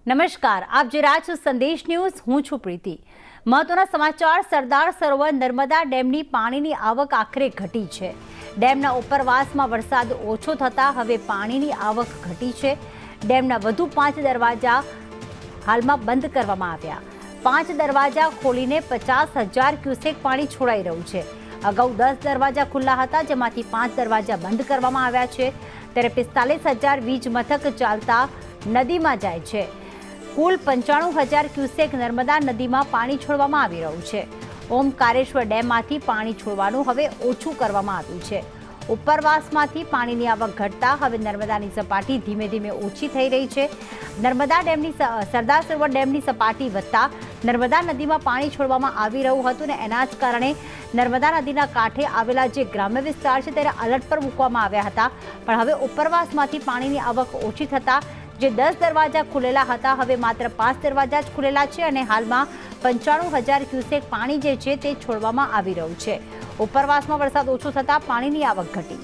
નમસ્કાર, આપ જે રહ્યા છો સંદેશ ન્યૂઝ. હું છું પ્રીતિ. મહત્વના સમાચાર. સરદાર સરોવર નર્મદા ડેમની પાણીની આવક આખરે ઘટી છે. ડેમના ઉપરવાસમાં વરસાદ ઓછો થતાં હવે પાણીની આવક ઘટી છે. ડેમના વધુ 5 દરવાજા હાલમાં બંધ કરવામાં આવ્યા. 5 દરવાજા ખોલીને 50,000 ક્યુસેક પાણી છોડાઈ રહ્યું છે. અગાઉ 10 દરવાજા ખુલ્લા હતા, જેમાંથી 5 દરવાજા બંધ કરવામાં આવ્યા છે. ત્યારે 45,000 વીજ મથક ચાલતા નદીમાં જાય છે. કુલ 95,000 ક્યુસેક નર્મદા નદીમાં પાણી છોડવામાં આવી રહ્યું છે. ઓમકારેશ્વર ડેમમાંથી પાણી છોડવાનું હવે ઓછું કરવામાં આવ્યું છે. ઉપરવાસમાંથી પાણીની આવક ઘટતા હવે નર્મદાની સપાટી ધીમે ધીમે ઓછી થઈ રહી છે. સરદાર સરોવર ડેમની સપાટી વધતા નર્મદા નદીમાં પાણી છોડવામાં આવી રહ્યું હતું ને એના જ કારણે નર્મદા નદીના કાંઠે આવેલા જે ગ્રામ્ય વિસ્તાર છે ત્યારે અલર્ટ પર મૂકવામાં આવ્યા હતા. પણ હવે ઉપરવાસમાંથી પાણીની આવક ઓછી થતાં જે 10 દરવાજા ખુલેલા હતા હવે માત્ર 5 દરવાજા જ ખુલેલા છે અને હાલમાં 95,000 ક્યુસેક પાણી જે છે તે છોડવામાં આવી રહ્યું છે. ઉપરવાસમાં વરસાદ ઓછો થતાં પાણીની આવક ઘટી.